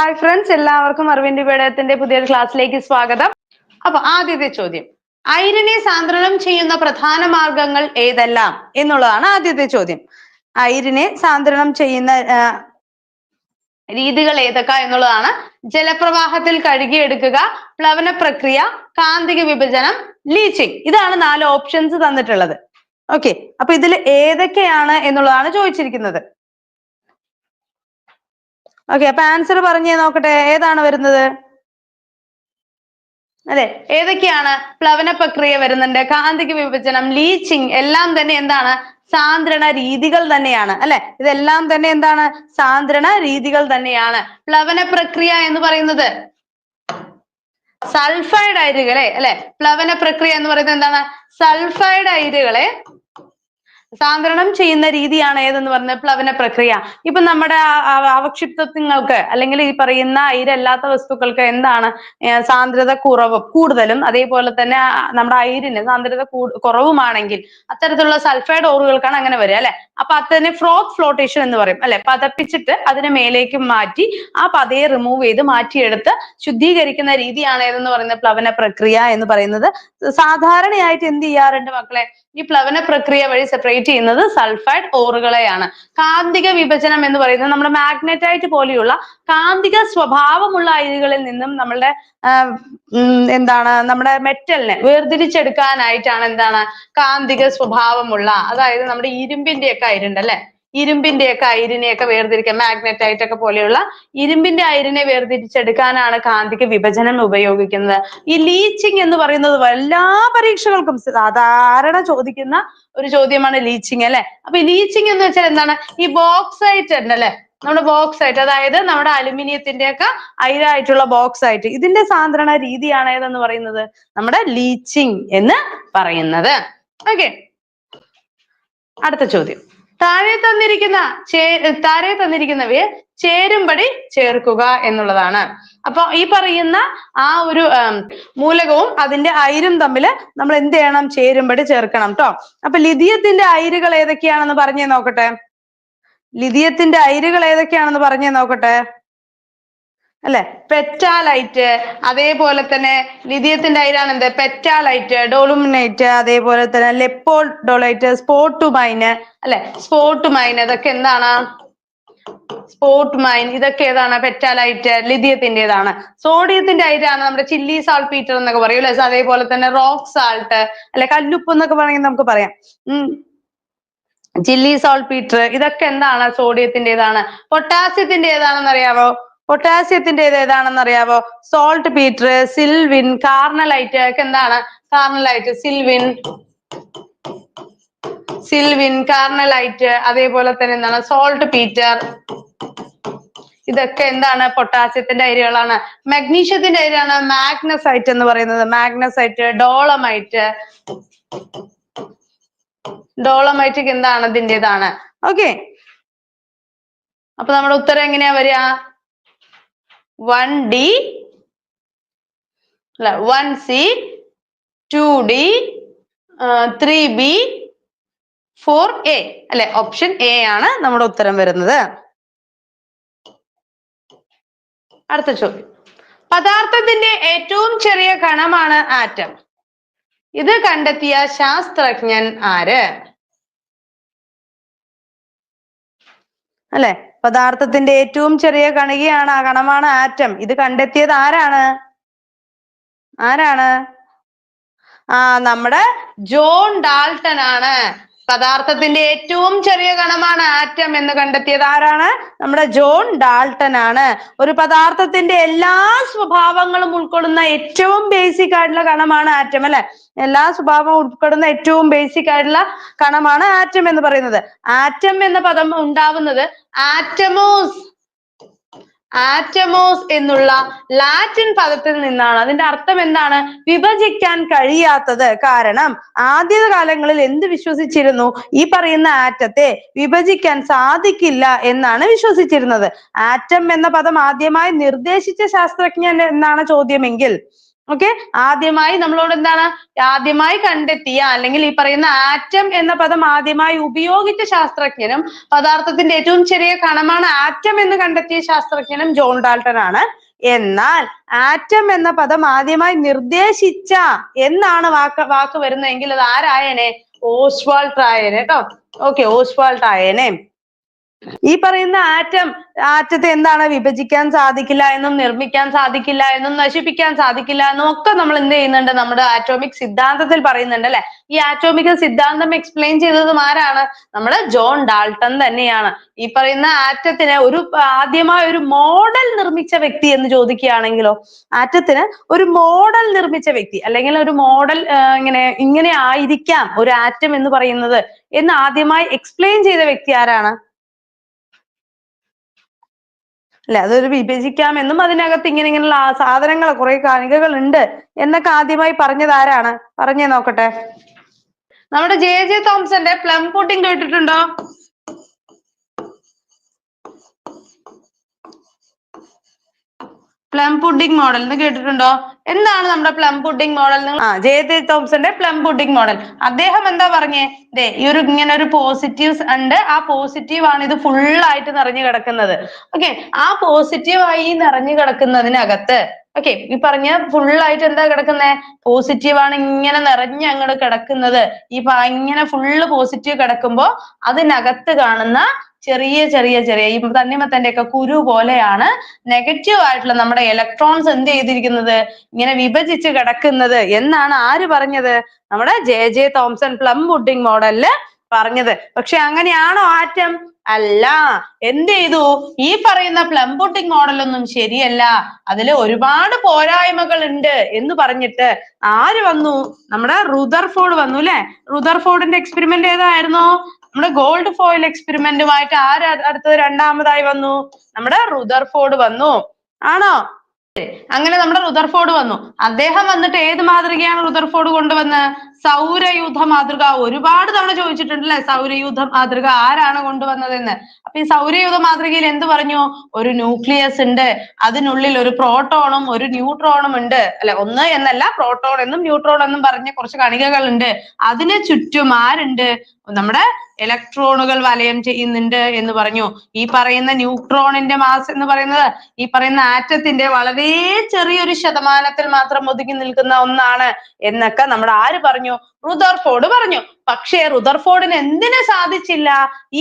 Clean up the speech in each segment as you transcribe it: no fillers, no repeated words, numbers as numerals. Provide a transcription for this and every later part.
Hi friends, എല്ലാവർക്കും അറിവിന്റെ പേടകത്തിന്റെ പുതിയൊരു ക്ലാസ്സിലേക്ക് സ്വാഗതം. അപ്പൊ ആദ്യത്തെ ചോദ്യം, അയിരിനെ സാന്ദ്രണം ചെയ്യുന്ന പ്രധാന മാർഗങ്ങൾ ഏതെല്ലാം എന്നുള്ളതാണ് ആദ്യത്തെ ചോദ്യം. അയിരിനെ സാന്ദ്രണം ചെയ്യുന്ന രീതികൾ ഏതൊക്കെ എന്നുള്ളതാണ്. ജലപ്രവാഹത്തിൽ കഴുകിയെടുക്കുക, പ്ലവന പ്രക്രിയ, കാന്തിക വിഭജനം, ലീച്ചിങ്. ഇതാണ് 4 ഓപ്ഷൻസ് തന്നിട്ടുള്ളത്. ഓക്കെ, അപ്പൊ ഇതിൽ ഏതൊക്കെയാണ് എന്നുള്ളതാണ് ചോദിച്ചിരിക്കുന്നത്. ഓക്കെ, അപ്പൊ ആൻസർ പറഞ്ഞേ നോക്കട്ടെ, ഏതാണ് വരുന്നത്? അല്ലെ, ഏതൊക്കെയാണ്? പ്ലവന പ്രക്രിയ വരുന്നുണ്ട്, കാന്തിക വിഭജനം, ലീച്ചിങ്, എല്ലാം തന്നെ എന്താണ്? സാന്ദ്രണ രീതികൾ തന്നെയാണ്. അല്ലെ, ഇതെല്ലാം തന്നെ എന്താണ്? സാന്ദ്രണ രീതികൾ തന്നെയാണ്. പ്ലവന പ്രക്രിയ എന്ന് പറയുന്നത് സൾഫൈഡ് അയിരുകളെ, അല്ലെ, പ്ലവന പ്രക്രിയ എന്ന് പറയുന്നത് എന്താണ്? സൾഫൈഡ് അയിരുകളെ സാന്ദ്രണം ചെയ്യുന്ന രീതിയാണ് ഏതെന്ന് പറഞ്ഞ പ്ലവന പ്രക്രിയ. ഇപ്പൊ നമ്മുടെ അവക്ഷിപ്തങ്ങൾക്ക് അല്ലെങ്കിൽ ഈ പറയുന്ന അയിരല്ലാത്ത വസ്തുക്കൾക്ക് എന്താണ് സാന്ദ്രത കൂടുതലും, അതേപോലെ തന്നെ നമ്മുടെ അയിരിന് സാന്ദ്രത കുറവുമാണെങ്കിൽ അത്തരത്തിലുള്ള സൾഫൈഡ് ഓറുകൾക്കാണ് അങ്ങനെ വരിക. അല്ലെ, അപ്പൊ അതിനെ ഫ്രോത്ത് ഫ്ലോട്ടേഷൻ എന്ന് പറയും. അല്ലെ, പതപ്പിച്ചിട്ട് അതിനെ മേലേക്ക് മാറ്റി ആ പതയെ റിമൂവ് ചെയ്ത് മാറ്റിയെടുത്ത് ശുദ്ധീകരിക്കുന്ന രീതിയാണ് ഏതെന്ന് പറയുന്നത് പ്ലവന പ്രക്രിയ എന്ന് പറയുന്നത്. സാധാരണയായിട്ട് എന്ത് ചെയ്യാറുണ്ട് മക്കളെ? ഈ പ്ലവന പ്രക്രിയ വഴി സെപ്പറേറ്റ് ചെയ്യുന്നത് സൾഫൈഡ് ഓറുകളെയാണ്. കാന്തിക വിഭജനം എന്ന് പറയുന്നത് നമ്മുടെ മാഗ്നറ്റൈറ്റ് പോലെയുള്ള കാന്തിക സ്വഭാവമുള്ള അയിരുകളിൽ നിന്നും നമ്മളുടെ എന്താണ് നമ്മുടെ മെറ്റലിനെ വേർതിരിച്ചെടുക്കാനായിട്ടാണ് എന്താണ് കാന്തിക സ്വഭാവമുള്ള, അതായത് നമ്മുടെ ഇരുമ്പിന്റെ ഒക്കെ അയിരുണ്ട് അല്ലെ, ഇരുമ്പിന്റെ ഒക്കെ അയിരിനെയൊക്കെ വേർതിരിക്കാൻ മാഗ്നറ്റൈറ്റ് ഒക്കെ പോലെയുള്ള ഇരുമ്പിന്റെ അയിരിനെ വേർതിരിച്ചെടുക്കാനാണ് കാന്തിക വിഭജനം ഉപയോഗിക്കുന്നത്. ഈ ലീച്ചിങ് എന്ന് പറയുന്നത് എല്ലാ പരീക്ഷകൾക്കും സാധാരണ ചോദിക്കുന്ന ഒരു ചോദ്യമാണ് ലീച്ചിങ്. അല്ലെ, അപ്പൊ ലീച്ചിങ് എന്ന് വെച്ചാൽ എന്താണ്? ഈ ബോക്സൈറ്റ് ഉണ്ട് അല്ലെ, നമ്മുടെ ബോക്സൈറ്റ്, അതായത് നമ്മുടെ അലുമിനിയത്തിന്റെ ഒക്കെ അയിരായിട്ടുള്ള ബോക്സൈറ്റ്, ഇതിന്റെ സാന്ദ്രണ രീതിയാണ് ഏതെന്ന് പറയുന്നത് നമ്മുടെ ലീച്ചിങ് എന്ന് പറയുന്നത്. ഓക്കെ, അടുത്ത ചോദ്യം, താഴെ തന്നിരിക്കുന്നവയെ ചേരുംപടി ചേർക്കുക എന്നുള്ളതാണ്. അപ്പൊ ഈ പറയുന്ന ആ ഒരു മൂലകവും അതിന്റെ അയിരും തമ്മിൽ നമ്മൾ എന്ത് ചെയ്യണം? ചേരുംപടി ചേർക്കണം ട്ടോ. അപ്പൊ ലിഥിയത്തിന്റെ അയിരുകൾ ഏതൊക്കെയാണെന്ന് പറഞ്ഞേ നോക്കട്ടെ. ലിഥിയത്തിന്റെ അയിരുകൾ ഏതൊക്കെയാണെന്ന് പറഞ്ഞേ നോക്കട്ടെ. അല്ലെ, പെറ്റാലൈറ്റ്, അതേപോലെ തന്നെ ലിഥിയത്തിന്റെ അയിരാണ് എന്ത്? പെറ്റാലൈറ്റ്, ഡോളുമിനേറ്റ്, അതേപോലെ തന്നെ ലെപ്പോഡോളൈറ്റ്, സ്പോട്ടുമൈൻ, അല്ലെ, സ്പോട്ടുമൈൻ, ഇതൊക്കെ എന്താണ്? സ്പോട്ടുമൈൻ, ഇതൊക്കെ ഏതാണ്? പെറ്റാലൈറ്റ്, ലിഥിയത്തിന്റേതാണ്. സോഡിയത്തിന്റെ അയിരാണ് നമ്മുടെ ചില്ലി സാൾട്ട്പീറ്റർ എന്നൊക്കെ പറയും അല്ലെ, അതേപോലെ തന്നെ റോക്ക് സാൾട്ട്, അല്ലെ, കല്ലുപ്പ് എന്നൊക്കെ വേണമെങ്കിൽ നമുക്ക് പറയാം. ചില്ലി സാൾട്ട്പീറ്റർ, ഇതൊക്കെ എന്താണ്? സോഡിയത്തിന്റേതാണ്. പൊട്ടാസ്യത്തിന്റെ ഏതാണെന്ന് അറിയാവോ? പൊട്ടാസ്യത്തിന്റെ ഏതാണെന്ന് അറിയാവോ? സോൾട്ട് പീറ്റർ, സിൽവിൻ, കാർണലൈറ്റ് ഒക്കെ എന്താണ്? കാർണലൈറ്റ്, സിൽവിൻ, കാർണലൈറ്റ്, അതേപോലെ തന്നെ എന്താണ്? സോൾട്ട് പീറ്റർ, ഇതൊക്കെ എന്താണ്? പൊട്ടാസ്യത്തിന്റെ അയിരുകളാണ്. മഗ്നീഷ്യത്തിന്റെ അയിരാണ് മാഗ്നസൈറ്റ് എന്ന് പറയുന്നത്. മാഗ്നസൈറ്റ്, ഡോളമൈറ്റ് എന്താണ്? ഇതിന്റേതാണ്. ഓക്കെ, അപ്പൊ നമ്മുടെ ഉത്തരം എങ്ങനെയാ വരിക? 1D, 1C, 2D, 3B, 4A, അല്ലെ, ഓപ്ഷൻ എ ആണ് നമ്മുടെ ഉത്തരം വരുന്നത്. അടുത്ത ചോദ്യം, പദാർത്ഥത്തിന്റെ ഏറ്റവും ചെറിയ കണമാണ് ആറ്റം. ഇത് കണ്ടെത്തിയ ശാസ്ത്രജ്ഞൻ ആര്? അല്ലെ, പദാർത്ഥത്തിന്റെ ഏറ്റവും ചെറിയ കണമാണ് ആറ്റം. ഇത് കണ്ടെത്തിയത് ആരാണ്? നമ്മുടെ ജോൺ ഡാൾട്ടൺ ആണ്. പദാർത്ഥത്തിന്റെ ഏറ്റവും ചെറിയ കണമാണ് ആറ്റം എന്ന് കണ്ടെത്തിയത് ആരാണ്? നമ്മുടെ ജോൺ ഡാൾട്ടൺ ആണ്. ഒരു പദാർത്ഥത്തിന്റെ എല്ലാ സ്വഭാവങ്ങളും ഉൾക്കൊള്ളുന്ന ഏറ്റവും ബേസിക് ആയിട്ടുള്ള കണമാണ് ആറ്റം. അല്ലെ, എല്ലാ സ്വഭാവവും ഉൾപ്പെടുന്ന ഏറ്റവും ബേസിക് ആയിട്ടുള്ള കണമാണ് ആറ്റം എന്ന് പറയുന്നത്. ആറ്റം എന്ന പദം ഉണ്ടാവുന്നത് ആറ്റമോസ് എന്നുള്ള ലാറ്റിൻ പദത്തിൽ നിന്നാണ്. അതിന്റെ അർത്ഥം എന്താണ്? വിഭജിക്കാൻ കഴിയാത്തത്. കാരണം ആദ്യകാലങ്ങളിൽ എന്ത് വിശ്വസിച്ചിരുന്നു? ഈ പറയുന്ന ആറ്റത്തെ വിഭജിക്കാൻ സാധിക്കില്ല എന്നാണ് വിശ്വസിച്ചിരുന്നത്. ആറ്റം എന്ന പദം ആദ്യമായി നിർദ്ദേശിച്ച ശാസ്ത്രജ്ഞൻ എന്നാണ് ചോദ്യമെങ്കിൽ ഓക്കെ, ആദ്യമായി നമ്മളോട് എന്താണ്, ആദ്യമായി കണ്ടെത്തിയ അല്ലെങ്കിൽ ഈ പറയുന്ന ആറ്റം എന്ന പദം ആദ്യമായി ഉപയോഗിച്ച ശാസ്ത്രജ്ഞനും പദാർത്ഥത്തിന്റെ ഏറ്റവും ചെറിയ കണമാണ് ആറ്റം എന്ന് കണ്ടെത്തിയ ശാസ്ത്രജ്ഞനും ജോൺ ഡാൾട്ടൺ ആണ്. എന്നാൽ ആറ്റം എന്ന പദം ആദ്യമായി നിർദ്ദേശിച്ച എന്നാണ് വാക്ക് വരുന്നതെങ്കിൽ അത് ആരായനെ? ഓസ്വാൾഡ് ആയനെ കേട്ടോ. ഓക്കെ, ഓസ്വാൾഡ് ആയനെ. ഈ പറയുന്ന ആറ്റത്തെ എന്താണ്, വിഭജിക്കാൻ സാധിക്കില്ല എന്നും നിർമ്മിക്കാൻ സാധിക്കില്ല എന്നും നശിപ്പിക്കാൻ സാധിക്കില്ല എന്നും ഒക്കെ നമ്മൾ എന്ത് ചെയ്യുന്നുണ്ട്, നമ്മുടെ ആറ്റോമിക് സിദ്ധാന്തത്തിൽ പറയുന്നുണ്ട് അല്ലെ. ഈ ആറ്റോമിക് സിദ്ധാന്തം എക്സ്പ്ലെയിൻ ചെയ്തതും ആരാണ്? നമ്മുടെ ജോൺ ഡാൾട്ടൺ തന്നെയാണ്. ഈ പറയുന്ന ആറ്റത്തിന് ആദ്യമായി ഒരു മോഡൽ നിർമ്മിച്ച വ്യക്തി എന്ന് ചോദിക്കുകയാണെങ്കിലോ, ആറ്റത്തിന് ഒരു മോഡൽ നിർമ്മിച്ച വ്യക്തി അല്ലെങ്കിൽ ഒരു മോഡൽ ഇങ്ങനെ ആയിരിക്കാം ഒരു ആറ്റം എന്ന് പറയുന്നത് എന്ന് ആദ്യമായി എക്സ്പ്ലെയിൻ ചെയ്ത വ്യക്തി ആരാണ്? അല്ലെ, അതൊരു വിഭജിക്കാമെന്നും അതിനകത്ത് ഇങ്ങനെയുള്ള സാധനങ്ങൾ കുറെ കണികകൾ ഉണ്ട് എന്നൊക്കെ ആദ്യമായി പറഞ്ഞത് ആരാണ്? പറഞ്ഞേ നോക്കട്ടെ. നമ്മുടെ ജെ തോംസന്റെ പ്ലം പുഡിംഗ് കേട്ടിട്ടുണ്ടോ? പ്ലം പുഡിംഗ് മോഡൽ എന്ന് കേട്ടിട്ടുണ്ടോ? എന്താണ് നമ്മുടെ പ്ലം പുഡിംഗ് മോഡൽ? ജെ തോംസന്റെ പ്ലം പുഡിംഗ് മോഡൽ. അദ്ദേഹം എന്താ പറഞ്ഞേ? ഈ ഇങ്ങനെ ഒരു പോസിറ്റീവ്സ് ഉണ്ട്, ആ പോസിറ്റീവ് ആണ് ഇത് ഫുൾ ആയിട്ട് നിറഞ്ഞു കിടക്കുന്നത്. ഓക്കെ, ആ പോസിറ്റീവ് ആയി നിറഞ്ഞു കിടക്കുന്നതിനകത്ത് ഓക്കെ, ഈ പറഞ്ഞ ഫുൾ ആയിട്ട് എന്താ കിടക്കുന്നത്? പോസിറ്റീവ് ആണ് ഇങ്ങനെ നിറഞ്ഞ് അങ്ങോട്ട് കിടക്കുന്നത്. ഇങ്ങനെ ഫുള്ള് പോസിറ്റീവ് കിടക്കുമ്പോ അതിനകത്ത് കാണുന്ന ചെറിയ ചെറിയ ഈ തണ്ണിമത്തന്റെ ഒക്കെ കുരു പോലെയാണ് നെഗറ്റീവ് ആയിട്ടുള്ള നമ്മുടെ ഇലക്ട്രോൺസ് എന്ത് ചെയ്തിരിക്കുന്നത്? ഇങ്ങനെ വിഭജിച്ച് കിടക്കുന്നത് എന്നാണ് ആര് പറഞ്ഞത്? നമ്മുടെ ജെ തോംസൺ പ്ലം പുഡിംഗ് മോഡലില് പറഞ്ഞത്. പക്ഷെ അങ്ങനെയാണോ ആറ്റം? അല്ല. എന്ത് ചെയ്തു? ഈ പറയുന്ന പ്ലം പുഡിംഗ് മോഡലൊന്നും ശരിയല്ല, അതില് ഒരുപാട് പോരായ്മകൾ ഉണ്ട് എന്ന് പറഞ്ഞിട്ട് ആര് വന്നു? നമ്മുടെ റുദർഫോർഡ് വന്നു അല്ലെ. റുദർഫോർഡിന്റെ എക്സ്പെരിമെന്റ് ഏതായിരുന്നു? നമ്മുടെ ഗോൾഡ് ഫോയിൽ എക്സ്പെരിമെന്റുമായിട്ട് ആര് അടുത്തത് രണ്ടാമതായി വന്നു? നമ്മുടെ റുദർഫോർഡ് വന്നു. ആണോ? അങ്ങനെ നമ്മുടെ റുദർഫോർഡ് വന്നു. അദ്ദേഹം വന്നിട്ട് ഏത് മാതൃകയാണ് റുദർഫോർഡ് കൊണ്ടുവന്നത്? സൗരയൂഥ മാതൃക. ഒരുപാട് തവണ ചോദിച്ചിട്ടുണ്ട് അല്ലെ, സൗരയൂഥ മാതൃക ആരാണ് കൊണ്ടുവന്നതെന്ന്. അപ്പൊ ഈ സൗരയൂഥ മാതൃകയിൽ എന്ത് പറഞ്ഞു? ഒരു ന്യൂക്ലിയസ് ഉണ്ട്, അതിനുള്ളിൽ ഒരു പ്രോട്ടോണും ഒരു ന്യൂട്രോണും ഉണ്ട് അല്ലെ. ഒന്ന് എന്നല്ല, പ്രോട്ടോൺ എന്നും ന്യൂട്രോൺ എന്നും പറഞ്ഞ കുറച്ച് കണികകൾ ഉണ്ട്. അതിന് ചുറ്റും ആരുണ്ട്? നമ്മുടെ ഇലക്ട്രോണുകൾ വലയം ചെയ്യുന്നുണ്ട് എന്ന് പറഞ്ഞു. ഈ പറയുന്ന ന്യൂട്രോണിന്റെ മാസ് എന്ന് പറയുന്നത് ഈ പറയുന്ന ആറ്റത്തിന്റെ വളരെ ചെറിയൊരു ശതമാനത്തിൽ മാത്രം ഒതുങ്ങി നിൽക്കുന്ന ഒന്നാണ് എന്നൊക്കെ നമ്മുടെ ആര് പറഞ്ഞു? റുദർഫോർഡ് പറഞ്ഞു. പക്ഷേ റുദർഫോർഡിന് എന്തിനു സാധിച്ചില്ല?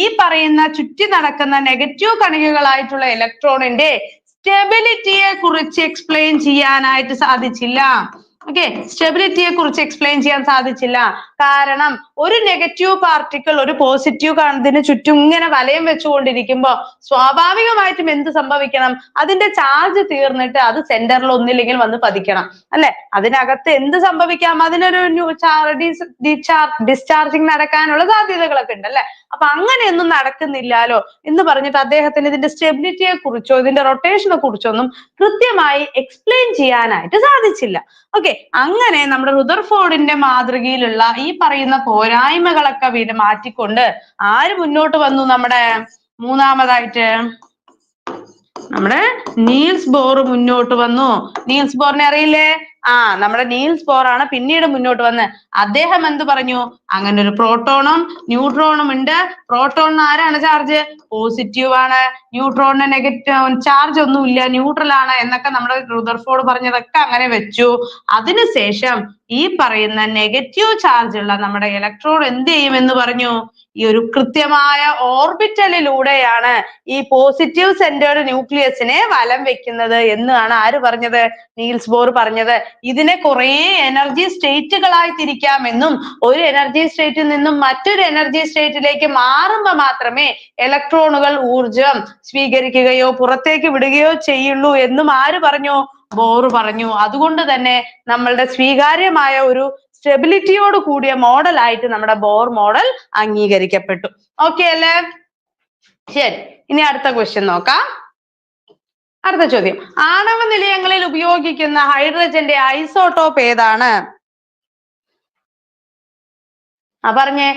ഈ പറയുന്ന ചുറ്റി നടക്കുന്ന നെഗറ്റീവ് കണികകളായിട്ടുള്ള ഇലക്ട്രോണിന്റെ സ്റ്റെബിലിറ്റിയെ കുറിച്ച് എക്സ്പ്ലെയിൻ ചെയ്യാനായിട്ട് സാധിച്ചില്ല. ഓക്കെ, സ്റ്റെബിലിറ്റിയെ കുറിച്ച് എക്സ്പ്ലെയിൻ ചെയ്യാൻ സാധിച്ചില്ല. കാരണം ഒരു നെഗറ്റീവ് പാർട്ടിക്കിൾ ഒരു പോസിറ്റീവ് ഇതിന് ചുറ്റും ഇങ്ങനെ വലയം വെച്ചുകൊണ്ടിരിക്കുമ്പോ സ്വാഭാവികമായിട്ടും എന്ത് സംഭവിക്കണം? അതിന്റെ ചാർജ് തീർന്നിട്ട് അത് സെന്ററിൽ ഒന്നില്ലെങ്കിൽ വന്ന് പതിക്കണം അല്ലെ. അതിനകത്ത് എന്ത് സംഭവിക്കാം? അതിനൊരു ഡിസ്ചാർജിങ് നടക്കാനുള്ള സാധ്യതകളൊക്കെ ഉണ്ട് അല്ലെ. അപ്പൊ അങ്ങനെയൊന്നും നടക്കുന്നില്ലാലോ എന്ന് പറഞ്ഞിട്ട് അദ്ദേഹത്തിന് ഇതിന്റെ സ്റ്റെബിലിറ്റിയെ കുറിച്ചോ ഇതിന്റെ റൊട്ടേഷനെ കുറിച്ചൊന്നും കൃത്യമായി എക്സ്പ്ലെയിൻ ചെയ്യാനായിട്ട് സാധിച്ചില്ല. ഓക്കെ, അങ്ങനെ നമ്മുടെ റുദർഫോർഡിന്റെ മാതൃകയിലുള്ള ഈ പറയുന്ന പോരായ്മകളൊക്കെ മാറ്റിക്കൊണ്ട് ആര് മുന്നോട്ട് വന്നു? നമ്മുടെ മൂന്നാമതായിട്ട് നമ്മുടെ നീൽസ് ബോർ മുന്നോട്ട് വന്നു. നീൽസ് ബോറിനെ അറിയില്ലേ? നമ്മുടെ നീൽസ് ബോർ ആണ് പിന്നീട് മുന്നോട്ട് വന്ന് അദ്ദേഹം എന്ത് പറഞ്ഞു? അങ്ങനെ ഒരു പ്രോട്ടോണും ന്യൂട്രോണും ഉണ്ട്. പ്രോട്ടോണിന് ആരാണ് ചാർജ്? പോസിറ്റീവ് ആണ്. ന്യൂട്രോണിന് നെഗറ്റീവ് ചാർജ് ഒന്നുമില്ല, ന്യൂട്രൽ ആണ് എന്നൊക്കെ നമ്മുടെ റുദർഫോർഡ് പറഞ്ഞതൊക്കെ അങ്ങനെ വെച്ചു. അതിനുശേഷം ഈ പറയുന്ന നെഗറ്റീവ് ചാർജ് ഉള്ള നമ്മുടെ ഇലക്ട്രോൺ എന്ത് ചെയ്യുമെന്ന് പറഞ്ഞു? ഈ ഒരു കൃത്യമായ ഓർബിറ്റലിലൂടെയാണ് ഈ പോസിറ്റീവ് സെന്റേർഡ് ന്യൂക്ലിയസിനെ വലം വെക്കുന്നത് എന്നാണ് ആര് പറഞ്ഞത്? നീൽസ് ബോർ പറഞ്ഞത്. ഇതിനെ കുറെ എനർജി സ്റ്റേറ്റുകളായി തിരിക്കാമെന്നും ഒരു എനർജി സ്റ്റേറ്റിൽ നിന്നും മറ്റൊരു എനർജി സ്റ്റേറ്റിലേക്ക് മാറുമ്പോൾ മാത്രമേ ഇലക്ട്രോണുകൾ ഊർജം സ്വീകരിക്കുകയോ പുറത്തേക്ക് വിടുകയോ ചെയ്യുള്ളൂ എന്നും ആര് പറഞ്ഞു? ബോർ പറഞ്ഞു. അതുകൊണ്ട് തന്നെ നമ്മളുടെ സ്വീകാര്യമായ ഒരു സ്റ്റെബിലിറ്റിയോട് കൂടിയ മോഡൽ ആയിട്ട് നമ്മുടെ ബോർ മോഡൽ അംഗീകരിക്കപ്പെട്ടു. ഓക്കെ അല്ലേ? ശരി, ഇനി അടുത്ത ക്വസ്റ്റ്യൻ നോക്കാം. അടുത്ത ചോദ്യം, ആണവ നിലയങ്ങളിൽ ഉപയോഗിക്കുന്ന ഹൈഡ്രജന്റെ ഐസോടോപ്പ് ഏതാണ്? പറഞ്ഞേ.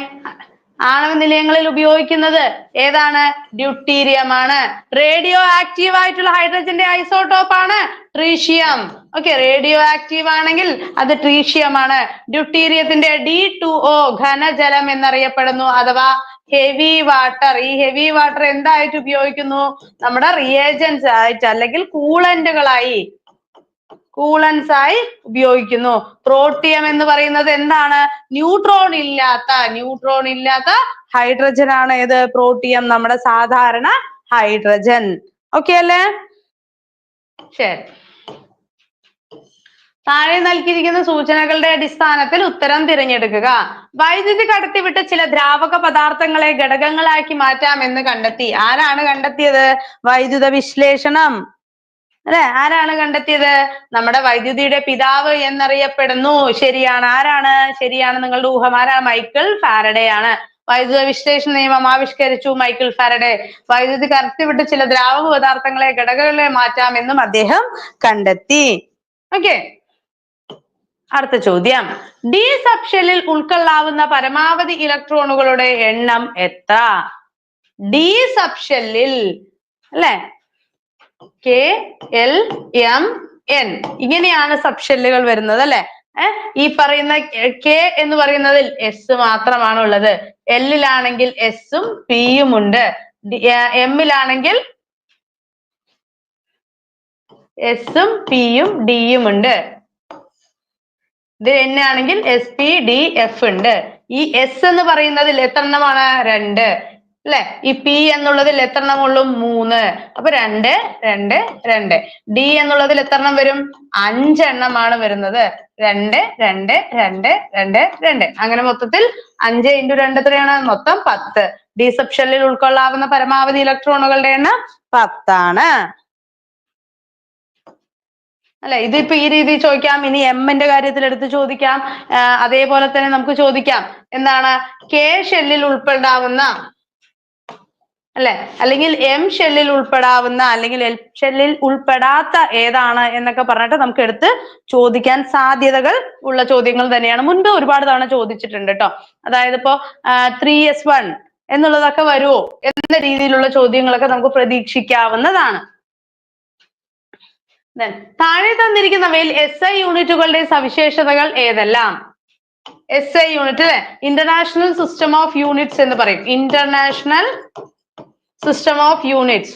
ആണവ നിലയങ്ങളിൽ ഉപയോഗിക്കുന്നത് ഏതാണ്? ഡ്യൂട്ടീരിയം ആണ്. റേഡിയോ ആക്റ്റീവ് ആയിട്ടുള്ള ഹൈഡ്രജന്റെ ഐസോടോപ്പ് ആണ് ട്രീഷ്യം. ഓക്കെ, റേഡിയോ ആക്റ്റീവ് ആണെങ്കിൽ അത് ട്രീഷ്യം ആണ്. ഡ്യൂട്ടീരിയത്തിന്റെ D2O ഘനജലം എന്നറിയപ്പെടുന്നു, അഥവാ ഹെവി വാട്ടർ. ഈ ഹെവി വാട്ടർ എന്തായിട്ട് ഉപയോഗിക്കുന്നു? നമ്മുടെ റിയേജൻസ് ആയിട്ട് അല്ലെങ്കിൽ കൂളന്റുകളായി ആയി ഉപയോഗിക്കുന്നു. പ്രോട്ടിയം എന്ന് പറയുന്നത് എന്താണ്? ന്യൂട്രോൺ ഇല്ലാത്ത ഹൈഡ്രജൻ ആണ് ഏത്? പ്രോട്ടിയം, നമ്മുടെ സാധാരണ ഹൈഡ്രജൻ. ഓക്കെ അല്ലേ? ശരി. താഴെ നൽകിയിരിക്കുന്ന സൂചനകളുടെ അടിസ്ഥാനത്തിൽ ഉത്തരം തിരഞ്ഞെടുക്കുക. വൈദ്യുതി കടത്തിവിട്ട് ചില ദ്രാവക പദാർത്ഥങ്ങളെ ഘടകങ്ങളാക്കി മാറ്റാമെന്ന് കണ്ടെത്തി. ആരാണ് കണ്ടെത്തിയത്? വൈദ്യുത വിശ്ലേഷണം അല്ലെ? ആരാണ് കണ്ടെത്തിയത്? നമ്മുടെ വൈദ്യുതിയുടെ പിതാവ് എന്നറിയപ്പെടുന്നു. ശരിയാണ്. ആരാണ്? ശരിയാണ്. നിങ്ങളുടെ ഊഹം ആരാണ്? മൈക്കിൾ ഫാരഡേ ആണ്. വൈദ്യുത വിശ്ലേഷണ നിയമം ആവിഷ്കരിച്ചു മൈക്കിൾ ഫാരഡേ. വൈദ്യുതി കടത്തിവിട്ട് ചില ദ്രാവക പദാർത്ഥങ്ങളെ ഘടകങ്ങളെ മാറ്റാമെന്നും അദ്ദേഹം കണ്ടെത്തി. ഓക്കെ, അടുത്ത ചോദ്യം. ഡി സബ് ഷെല്ലിൽ ഉൾക്കൊള്ളാവുന്ന പരമാവധി ഇലക്ട്രോണുകളുടെ എണ്ണം എത്ര? ഡി സബ് ഷെല്ലിൽ അല്ലെ, KLMN ഇങ്ങനെയാണ് സബ് ഷെല്ലുകൾ വരുന്നത് അല്ലെ. ഈ പറയുന്ന K എന്ന് പറയുന്നതിൽ S മാത്രമാണ് ഉള്ളത്. L-ലാണെങ്കിൽ S-ഉം P-യും ഉണ്ട്. M-ലാണെങ്കിൽ S-ഉം P-യും D-യും ഉണ്ട്. ഇത് N ആണെങ്കിൽ SP D F ഉണ്ട്. ഈ S എന്ന് പറയുന്നതിൽ എത്ര എണ്ണമാണ്? 2 അല്ലെ. ഈ P എന്നുള്ളതിൽ എത്ര എണ്ണം ഉള്ളൂ? 3. അപ്പൊ 2 2 2. D എന്നുള്ളതിൽ എത്ര എണ്ണം വരും? 5 എണ്ണമാണ് വരുന്നത്. 2 2 2 2 2. അങ്ങനെ മൊത്തത്തിൽ 5 × 2 എത്രയാണ്? മൊത്തം 10. ഡി സബ് ഷെല്ലിൽ ഉൾക്കൊള്ളാവുന്ന പരമാവധി ഇലക്ട്രോണുകളുടെ എണ്ണം 10 ആണ് അല്ലെ. ഇതിപ്പോ ഈ രീതിയിൽ ചോദിക്കാം. ഇനി M-ന്റെ കാര്യത്തിൽ എടുത്ത് ചോദിക്കാം. അതേപോലെ തന്നെ നമുക്ക് ചോദിക്കാം എന്താണ്? K ഷെല്ലിൽ ഉൾപ്പെടാവുന്ന അല്ലെ, അല്ലെങ്കിൽ M ഷെല്ലിൽ ഉൾപ്പെടാവുന്ന അല്ലെങ്കിൽ L ഷെല്ലിൽ ഉൾപ്പെടാത്ത ഏതാണ് എന്നൊക്കെ പറഞ്ഞിട്ട് നമുക്ക് എടുത്ത് ചോദിക്കാൻ സാധ്യതകൾ ഉള്ള ചോദ്യങ്ങൾ തന്നെയാണ്. മുൻപ് ഒരുപാട് തവണ ചോദിച്ചിട്ടുണ്ട് കേട്ടോ. അതായത് ഇപ്പോ 3s1 എന്നുള്ളതൊക്കെ വരുമോ എന്ന രീതിയിലുള്ള ചോദ്യങ്ങളൊക്കെ നമുക്ക് പ്രതീക്ഷിക്കാവുന്നതാണ്. താഴെ തന്നിരിക്കുന്നവയിൽ SI യൂണിറ്റുകളുടെ സവിശേഷതകൾ ഏതെല്ലാം? SI യൂണിറ്റ് അല്ലെ, ഇന്റർനാഷണൽ സിസ്റ്റം ഓഫ് യൂണിറ്റ്സ് എന്ന് പറയും. International system of units.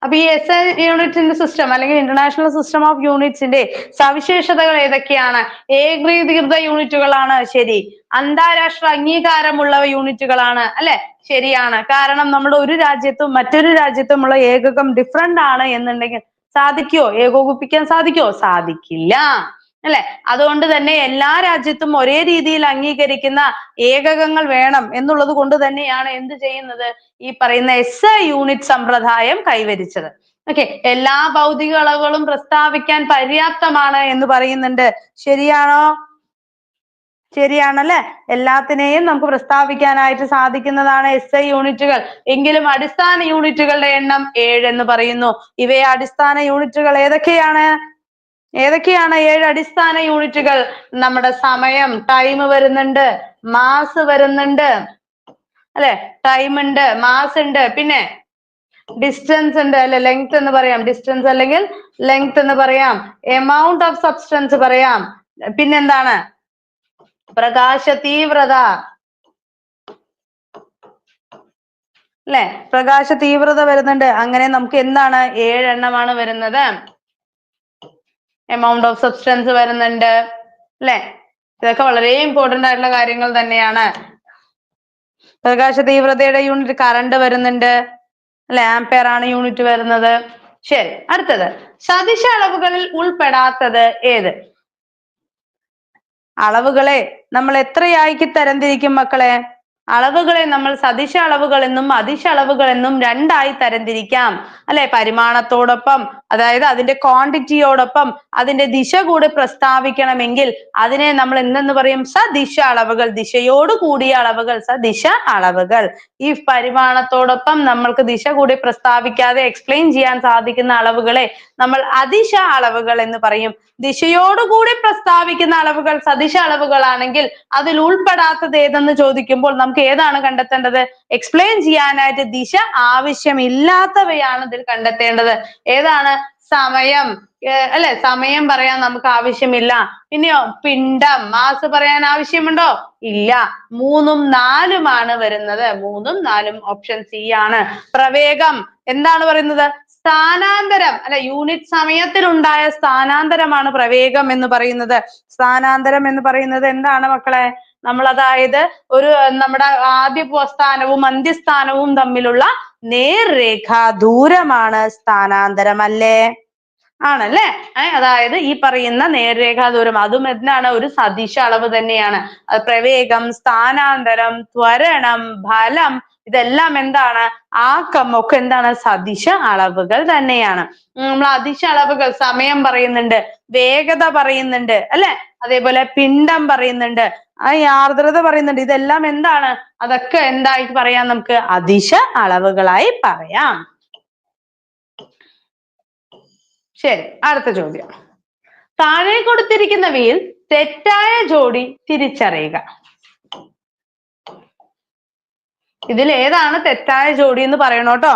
അപ്പൊ ഈ SI യൂണിറ്റിന്റെ സിസ്റ്റം അല്ലെങ്കിൽ ഇന്റർനാഷണൽ സിസ്റ്റം ഓഫ് യൂണിറ്റ്സിന്റെ സവിശേഷതകൾ ഏതൊക്കെയാണ്? ഏകീകൃത യൂണിറ്റുകളാണ്. ശരി. അന്താരാഷ്ട്ര അംഗീകാരമുള്ള യൂണിറ്റുകളാണ് അല്ലെ. ശരിയാണ്. കാരണം നമ്മുടെ ഒരു രാജ്യത്തും മറ്റൊരു രാജ്യത്തുമുള്ള ഏകകം ഡിഫറെന്റ് ആണ് എന്നുണ്ടെങ്കിൽ സാധിക്കോ? ഏകോപിപ്പിക്കാൻ സാധിക്കോ? സാധിക്കില്ല അല്ലെ. അതുകൊണ്ട് തന്നെ എല്ലാ രാജ്യത്തും ഒരേ രീതിയിൽ അംഗീകരിക്കുന്ന ഏകകങ്ങൾ വേണം എന്നുള്ളത് കൊണ്ട് തന്നെയാണ് എന്ത് ചെയ്യുന്നത്? ഈ പറയുന്ന SI യൂണിറ്റ് സമ്പ്രദായം കൈവരിച്ചത്. ഓക്കെ, എല്ലാ ഭൗതിക അളവുകളും പ്രസ്താവിക്കാൻ പര്യാപ്തമാണ് എന്ന് പറയുന്നുണ്ട്. ശരിയാണോ? ശരിയാണല്ലേ. എല്ലാത്തിനെയും നമുക്ക് പ്രസ്താവിക്കാനായിട്ട് സാധിക്കുന്നതാണ് SI യൂണിറ്റുകൾ. എങ്കിലും അടിസ്ഥാന യൂണിറ്റുകളുടെ എണ്ണം 7 എന്ന് പറയുന്നു. ഇവയെ അടിസ്ഥാന യൂണിറ്റുകൾ ഏതൊക്കെയാണ്? 7 അടിസ്ഥാന യൂണിറ്റുകൾ? നമ്മുടെ സമയം, ടൈം വരുന്നുണ്ട്, മാസ് വരുന്നുണ്ട് അല്ലെ. ടൈം ഉണ്ട്, മാസ് ഉണ്ട്, പിന്നെ ഡിസ്റ്റൻസ് ഉണ്ട് അല്ലെ. ലെങ്ത് എന്ന് പറയാം. ഡിസ്റ്റൻസ് അല്ലെങ്കിൽ ലെങ്ത് എന്ന് പറയാം. എമൗണ്ട് ഓഫ് സബ്സ്റ്റൻസ് പറയാം. പിന്നെന്താണ്? പ്രകാശ തീവ്രത അല്ലെ. പ്രകാശ തീവ്രത വരുന്നുണ്ട്. അങ്ങനെ നമുക്ക് എന്താണ്? 7 എണ്ണമാണ് വരുന്നത്. എമൗണ്ട് ഓഫ് സബ്സ്റ്റൻസ് വരുന്നുണ്ട് അല്ലെ. ഇതൊക്കെ വളരെ ഇമ്പോർട്ടന്റ് ആയിട്ടുള്ള കാര്യങ്ങൾ തന്നെയാണ്. പ്രകാശ തീവ്രതയുടെ യൂണിറ്റ് കറണ്ട് വരുന്നുണ്ട് അല്ലെ. ആംപിയർ ആണ് യൂണിറ്റ് വരുന്നത്. ശരി. അടുത്തത് സദിശ അളവുകളിൽ ഉൾപ്പെടാത്തത് ഏത്? അളവുകളെ നമ്മൾ എത്രയായി തരംതിരിക്കും മക്കളെ? അളവുകളെ നമ്മൾ സദിശ അളവുകൾ എന്നും അതിശ അളവുകൾ എന്നും 2 ആയി തരംതിരിക്കാം അല്ലെ. പരിമാണത്തോടൊപ്പം അതായത് അതിന്റെ ക്വാണ്ടിറ്റിയോടൊപ്പം അതിന്റെ ദിശ കൂടി പ്രസ്താവിക്കണമെങ്കിൽ അതിനെ നമ്മൾ എന്തെന്ന് പറയും? സദിശ അളവുകൾ. ദിശയോട് കൂടിയ അളവുകൾ സദിശ അളവുകൾ. ഈ പരിമാണത്തോടൊപ്പം നമ്മൾക്ക് ദിശ കൂടി പ്രസ്താവിക്കാതെ എക്സ്പ്ലെയിൻ ചെയ്യാൻ സാധിക്കുന്ന അളവുകളെ നമ്മൾ അതിശ അളവുകൾ എന്ന് പറയും. ദിശയോടുകൂടി പ്രസ്താവിക്കുന്ന അളവുകൾ സദിശ അളവുകളാണെങ്കിൽ അതിൽ ഉൾപ്പെടാത്തത് ഏതെന്ന് ചോദിക്കുമ്പോൾ നമുക്ക് ഏതാണ് കണ്ടെത്തേണ്ടത്? എക്സ്പ്ലെയിൻ ചെയ്യാനായിട്ട് ദിശ ആവശ്യമില്ലാത്തവയാണ് ഇതിൽ കണ്ടെത്തേണ്ടത്. ഏതാണ്? സമയം അല്ലെ, സമയം പറയാൻ നമുക്ക് ആവശ്യമില്ല. ഇനിയോ പിണ്ഡം, മാസ് പറയാൻ ആവശ്യമുണ്ടോ? ഇല്ല. 3ഉം 4ഉമാണ് വരുന്നത്. 3ഉം 4ഉം ഓപ്ഷൻ സി ആണ്. പ്രവേഗം എന്താണ് പറയുന്നത്? സ്ഥാനാന്തരം അല്ലെ, യൂണിറ്റ് സമയത്തിൽ ഉണ്ടായ സ്ഥാനാന്തരമാണ് പ്രവേഗം എന്ന് പറയുന്നത്. സ്ഥാനാന്തരം എന്ന് പറയുന്നത് എന്താണ് മക്കളെ? നമ്മൾ അതായത് ഒരു നമ്മുടെ ആദ്യ സ്ഥാനവും അന്ത്യസ്ഥാനവും തമ്മിലുള്ള നേർരേഖാ ദൂരമാണ് സ്ഥാനാന്തരം, അല്ലേ? ആണല്ലേ? അതായത് ഈ പറയുന്ന നേർരേഖാ ദൂരം അതും എന്താണ്? ഒരു സദിശ അളവ് തന്നെയാണ്. പ്രവേഗം, സ്ഥാനാന്തരം, ത്വരണം, ഫലം ഇതെല്ലാം എന്താണ്? ആക്കം ഒക്കെ എന്താണ്? സദിശ അളവുകൾ തന്നെയാണ്. നമ്മൾ അദിശ അളവുകൾ സമയം പറയുന്നുണ്ട്, വേഗത പറയുന്നുണ്ട് അല്ലെ, അതേപോലെ പിണ്ഡം പറയുന്നുണ്ട്, ആർദ്രത പറയുന്നുണ്ട്. ഇതെല്ലാം എന്താണ്? അതൊക്കെ എന്തായിട്ട് പറയാം? നമുക്ക് അദിശ അളവുകളായി പറയാം. ശരി, അടുത്ത ചോദ്യം. താഴെ കൊടുത്തിരിക്കുന്നവയിൽ തെറ്റായ ജോഡി തിരിച്ചറിയുക. ഇതിൽ ഏതാണ് തെറ്റായ ജോഡി എന്ന് പറയണോട്ടോ.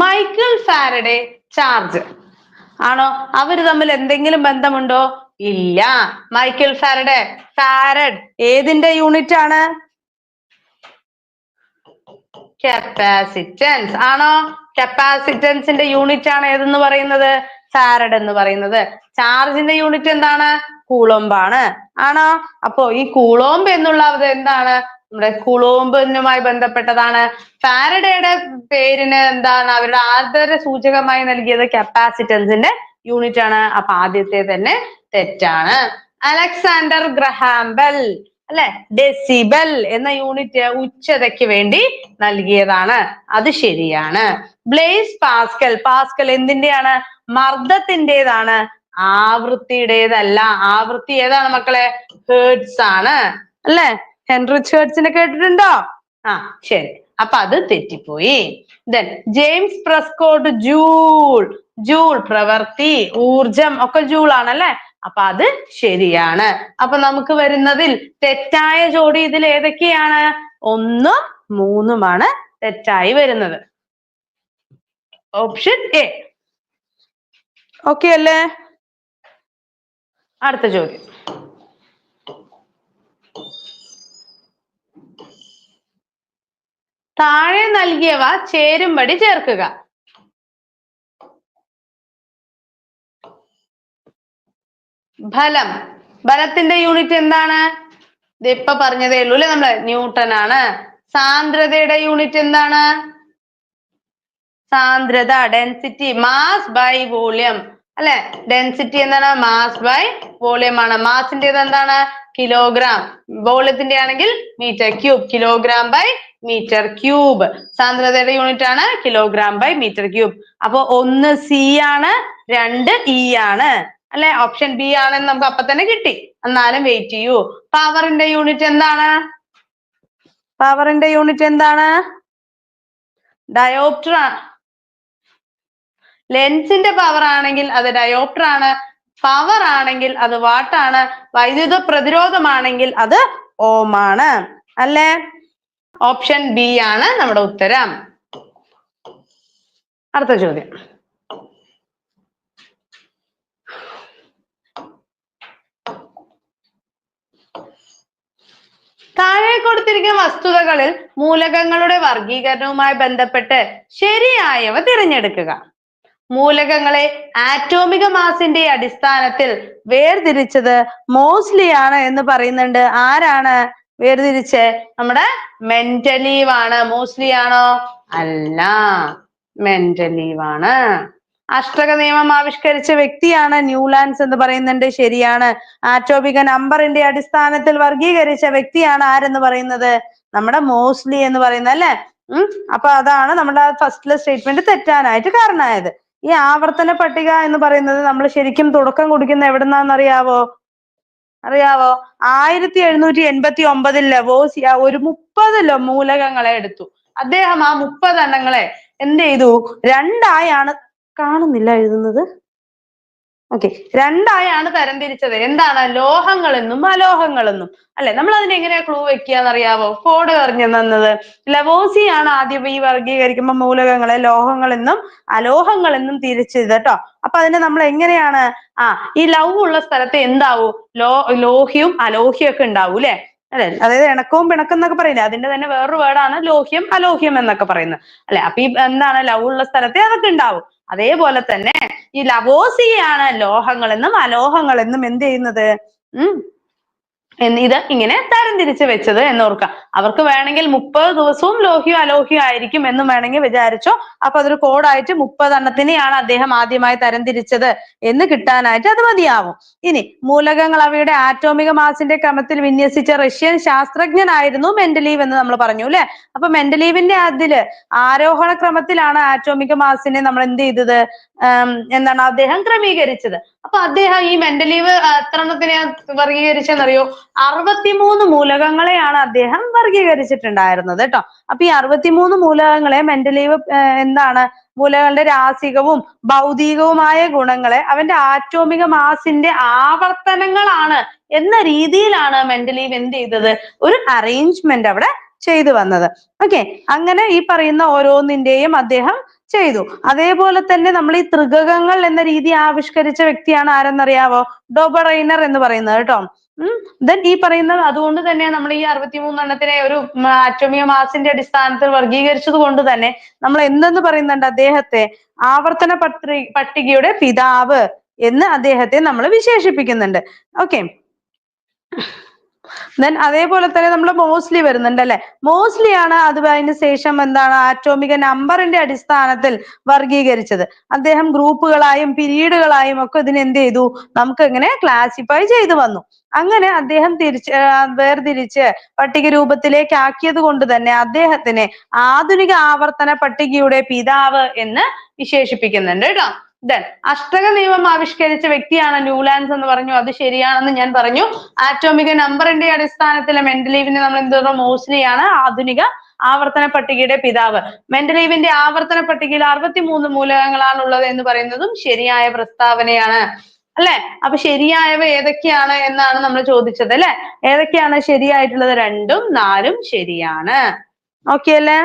മൈക്കിൾ ഫാരഡെ, ചാർജ് ആണോ? അവര് തമ്മിൽ എന്തെങ്കിലും ബന്ധമുണ്ടോ? ഇല്ല. മൈക്കിൾ ഫാരഡെ, ഫാരഡ് ഏതിന്റെ യൂണിറ്റ് ആണ്? കപ്പാസിറ്റൻസ് ആണോ? കപ്പാസിറ്റൻസിന്റെ യൂണിറ്റ് ആണ് ഏതെന്ന് പറയുന്നത്? ഫാരഡ് എന്ന് പറയുന്നത്. ചാർജിന്റെ യൂണിറ്റ് എന്താണ്? കൂളോംബ് ആണ്. ആണോ? അപ്പോ ഈ കൂളോംബ് എന്നുള്ളത് എന്താണ്? നമ്മുടെ കുളോംബിനുമായി ബന്ധപ്പെട്ടതാണ്. ഫാരഡയുടെ പേരിന് എന്താണ് അവരുടെ ആദര സൂചകമായി നൽകിയത്? കപ്പാസിറ്റൻസിന്റെ യൂണിറ്റ് ആണ്. അപ്പൊ ആദ്യത്തെ തന്നെ തെറ്റാണ്. അലക്സാണ്ടർ ഗ്രഹാം ബെൽ അല്ലെ, ഡെസിബൽ എന്ന യൂണിറ്റ് ഉച്ചതയ്ക്ക് വേണ്ടി നൽകിയതാണ്. അത് ശരിയാണ്. ബ്ലേസ് പാസ്കൽ, പാസ്കൽ എന്തിന്റെയാണ്? മർദ്ദത്തിന്റേതാണ്, ആവൃത്തിയുടേതല്ല. ആവൃത്തി ഏതാണ് മക്കളെ? ഹേർട്സ് ആണ് അല്ലെ. ഹെൻറിച്ച് ഹേർട്സിനെ കേട്ടിട്ടുണ്ടോ? ശരി, അപ്പൊ അത് തെറ്റിപ്പോയി. Then James Prescott, joule, joule പ്രവൃത്തി, ഊർജം ഒക്കെ ജൂൾ ആണല്ലേ. അപ്പൊ അത് ശരിയാണ്. അപ്പൊ നമുക്ക് വരുന്നതിൽ തെറ്റായ ജോഡി ഇതിൽ ഏതൊക്കെയാണ്? 1ഉം 3ഉമാണ് തെറ്റായി വരുന്നത്. Option A. ഓക്കെ അല്ലേ? അടുത്ത ചോദ്യം. താഴെ നൽകിയവ ചേരുംപടി ചേർക്കുക. ഫലം, ബലത്തിന്റെ യൂണിറ്റ് എന്താണ്? ഇതിപ്പോ പറഞ്ഞതേ ഉള്ളൂ അല്ലെ നമ്മള്, ന്യൂട്ടൺ ആണ്. സാന്ദ്രതയുടെ യൂണിറ്റ് എന്താണ്? സാന്ദ്രത, ഡെൻസിറ്റി, മാസ് ബൈ വോളിയം അല്ലെ. ഡെൻസിറ്റി എന്താണ്? മാസ് ബൈ വോളിയം ആണ്. മാസിന്റേത് എന്താണ്? കിലോഗ്രാം. വോളിയത്തിന്റെ ആണെങ്കിൽ metre cube. Kilogram by metre cube. സാന്ദ്രതയുടെ യൂണിറ്റ് ആണ് കിലോഗ്രാം ബൈ മീറ്റർ ക്യൂബ്. അപ്പൊ 1 സി ആണ്, 2 ഇ ആണ് അല്ലെ. ഓപ്ഷൻ ബി ആണെന്ന് നമുക്ക് അപ്പൊ തന്നെ കിട്ടി. എന്നാലും വെയിറ്റ് ചെയ്യൂ. പവറിന്റെ യൂണിറ്റ് എന്താണ്? പവറിന്റെ യൂണിറ്റ് എന്താണ്? ഡയോപ്റ്റർ. ലെൻസിന്റെ പവർ ആണെങ്കിൽ അത് ഡയോപ്റ്റർ ആണ്. പവർ ആണെങ്കിൽ അത് വാട്ട് ആണ്. വൈദ്യുത പ്രതിരോധമാണെങ്കിൽ അത് ഓം ആണ് അല്ലേ. ഓപ്ഷൻ ബി ആണ് നമ്മുടെ ഉത്തരം. അടുത്ത ചോദ്യം. താഴെ കൊടുത്തിരിക്കുന്ന വസ്തുതകളിൽ മൂലകങ്ങളുടെ വർഗീകരണവുമായി ബന്ധപ്പെട്ട് ശരിയായവ തിരഞ്ഞെടുക്കുക. മൂലകങ്ങളെ ആറ്റോമിക മാസിന്റെ അടിസ്ഥാനത്തിൽ വേർതിരിച്ചത് മോസ്ലി ആണ് എന്ന് പറയുന്നുണ്ട്. ആരാണ് വേർതിരിച്ച്? നമ്മുടെ മെന്റലീവ് ആണ്. മോസ്ലി ആണോ? അല്ല, മെന്റലീവ് ആണ്. അഷ്ടക നിയമം ആവിഷ്കരിച്ച വ്യക്തിയാണ് ന്യൂലാൻഡ്സ് എന്ന് പറയുന്നുണ്ട്. ശരിയാണ്. ആറ്റോമിക നമ്പറിന്റെ അടിസ്ഥാനത്തിൽ വർഗീകരിച്ച വ്യക്തിയാണ് ആരെന്ന് പറയുന്നത്? നമ്മുടെ മോസ്ലി എന്ന് പറയുന്നത് അല്ലെ. അപ്പൊ അതാണ് നമ്മുടെ ഫസ്റ്റിലെ സ്റ്റേറ്റ്മെന്റ് തെറ്റാനായിട്ട് കാരണമായത്. ഈ ആവർത്തന പട്ടിക എന്ന് പറയുന്നത് നമ്മൾ ശരിക്കും തുടക്കം കുറിക്കുന്ന എവിടുന്നാന്ന് അറിയാവോ? 1789 ലവോസിയ ഒരു 30 മൂലകങ്ങളെ എടുത്തു. അദ്ദേഹം ആ 30 എണ്ണങ്ങളെ എന്ത് ചെയ്തു? 2 ആയാണ്. കാണുന്നില്ല എഴുതുന്നത്. ഓക്കെ, രണ്ടായാണ് തരംതിരിച്ചത്. എന്താണ്? ലോഹങ്ങളെന്നും അലോഹങ്ങളെന്നും. അല്ലെ? നമ്മൾ അതിന് എങ്ങനെയാ ക്ലൂ വെക്കുകയെന്നറിയാവോ? കോഡ് പറഞ്ഞു തന്നത്. ലവോസിയാണ് ആദ്യം ഈ വർഗീകരിക്കുമ്പോൾ മൂലകങ്ങളെ ലോഹങ്ങളെന്നും അലോഹങ്ങളെന്നും തിരിച്ചത് കേട്ടോ. അപ്പൊ അതിനെ നമ്മൾ എങ്ങനെയാണ് ഈ ലവ് ഉള്ള സ്ഥലത്ത് എന്താവും? ലോഹ്യവും അലോഹ്യം ഒക്കെ ഉണ്ടാവും അല്ലെ? അല്ലെ? അതായത് ഇണക്കവും പിണക്കം എന്നൊക്കെ പറയില്ലേ, അതിന്റെ തന്നെ വേറൊരു വേർഡാണ് ലോഹ്യം അലോഹ്യം എന്നൊക്കെ പറയുന്നത്. അല്ലെ? അപ്പൊ ഈ എന്താണ് ലവ് ഉള്ള സ്ഥലത്തെ അതൊക്കെ ഉണ്ടാവും. അതേപോലെ തന്നെ ഈ ലവോസിയാണ് ലോഹങ്ങളെന്നും അലോഹങ്ങളെന്നും എന്ത് ചെയ്യുന്നത്? ഇത് ഇങ്ങനെ തരംതിരിച്ച് വെച്ചത് എന്നോർക്കുക. അവർക്ക് വേണമെങ്കിൽ 30 ദിവസവും ലോഹ്യം അലോഹ്യം ആയിരിക്കും എന്നും വേണമെങ്കിൽ വിചാരിച്ചോ. അപ്പൊ അതൊരു കോഡായിട്ട് 30 എണ്ണത്തിനെയാണ് അദ്ദേഹം ആദ്യമായി തരംതിരിച്ചത് എന്ന് കിട്ടാനായിട്ട് അത് മതിയാവും. ഇനി മൂലകങ്ങൾ അവയുടെ ആറ്റോമിക മാസിന്റെ ക്രമത്തിൽ വിന്യസിച്ച റഷ്യൻ ശാസ്ത്രജ്ഞനായിരുന്നു മെൻഡലീവ് എന്ന് നമ്മൾ പറഞ്ഞു അല്ലെ? അപ്പൊ മെൻഡലീവിന്റെ അതില് ആരോഹണ ക്രമത്തിലാണ് ആറ്റോമിക മാസിനെ നമ്മൾ എന്ത് ചെയ്തത്? എന്താണ് അദ്ദേഹം ക്രമീകരിച്ചത്. അപ്പൊ അദ്ദേഹം ഈ മെൻഡലീവ് എത്ര എണ്ണത്തിനെയാ വർഗീകരിച്ചെന്നറിയോ? 63 മൂലകങ്ങളെയാണ് അദ്ദേഹം വർഗീകരിച്ചിട്ടുണ്ടായിരുന്നത് കേട്ടോ. അപ്പൊ ഈ 63 മൂലകങ്ങളെ മെൻഡലീവ് എന്താണ്? മൂലകങ്ങളുടെ രാസികവും ഭൗതികവുമായ ഗുണങ്ങളെ അവന്റെ ആറ്റോമിക മാസിന്റെ ആവർത്തനങ്ങളാണ് എന്ന രീതിയിലാണ് മെൻഡലീവ് എന്ത് ചെയ്തത്? ഒരു അറേഞ്ച്മെന്റ് അവിടെ ചെയ്തു വന്നത്. ഓക്കെ, അങ്ങനെ ഈ പറയുന്ന ഓരോന്നിന്റെയും അദ്ദേഹം ചെയ്തു. അതേപോലെ തന്നെ നമ്മൾ ഈ ത്രികങ്ങൾ എന്ന രീതി ആവിഷ്കരിച്ച വ്യക്തിയാണ് ആരെന്നറിയാവോ? ഡോബറൈനർ എന്ന് പറയുന്നത് കേട്ടോ. ദെൻ ഈ പറയുന്നത് അതുകൊണ്ട് തന്നെ നമ്മൾ ഈ 63 എണ്ണത്തിനെ ഒരു ആറ്റോമിക മാസിന്റെ അടിസ്ഥാനത്തിൽ വർഗീകരിച്ചത് കൊണ്ട് തന്നെ നമ്മൾ എന്തെന്ന് പറയുന്നുണ്ട് അദ്ദേഹത്തെ? ആവർത്തന പട്ടികയുടെ പിതാവ് എന്ന് അദ്ദേഹത്തെ നമ്മൾ വിശേഷിപ്പിക്കുന്നുണ്ട്. ഓക്കെ, ദെൻ അതേപോലെ തന്നെ നമ്മൾ മോസ്ലി വരുന്നുണ്ട് അല്ലെ? മോസ്ലിയാണ് അത് അതിന് ശേഷം എന്താണ് ആറ്റോമിക നമ്പറിന്റെ അടിസ്ഥാനത്തിൽ വർഗീകരിച്ചത്. അദ്ദേഹം ഗ്രൂപ്പുകളായും പിരീഡുകളായും ഒക്കെ ഇതിനെ എന്ത് ചെയ്തു? നമുക്ക് ഇങ്ങനെ ക്ലാസിഫൈ ചെയ്തു വന്നു. അങ്ങനെ അദ്ദേഹം വേർതിരിച്ച് പട്ടിക രൂപത്തിലേക്ക് ആക്കിയത് കൊണ്ട് തന്നെ അദ്ദേഹത്തിനെ ആധുനിക ആവർത്തന പട്ടികയുടെ പിതാവ് എന്ന് വിശേഷിപ്പിക്കുന്നുണ്ട് കേട്ടോ. ദെൻ അഷ്ടക നിയമം ആവിഷ്കരിച്ച വ്യക്തിയാണ് ന്യൂലാൻഡ്സ് എന്ന് പറഞ്ഞു. അത് ശരിയാണെന്ന് ഞാൻ പറഞ്ഞു. ആറ്റോമിക നമ്പറിന്റെ അടിസ്ഥാനത്തിൽ മെൻഡലീവിനെ നമ്മൾ എന്ത് പറഞ്ഞു? മോസ്ലിയാണ് ആധുനിക ആവർത്തന പട്ടികയുടെ പിതാവ്. മെൻഡലീവിന്റെ ആവർത്തന പട്ടികയിൽ 63 മൂലകങ്ങളാണ് ഉള്ളത് എന്ന് പറയുന്നതും ശരിയായ പ്രസ്താവനയാണ് അല്ലെ? അപ്പൊ ശരിയായവ ഏതൊക്കെയാണ് എന്നാണ് നമ്മൾ ചോദിച്ചത് അല്ലെ? ഏതൊക്കെയാണ് ശരിയായിട്ടുള്ളത്? 2ഉം 4ഉം ശരിയാണ്. ഓക്കെ അല്ലേ?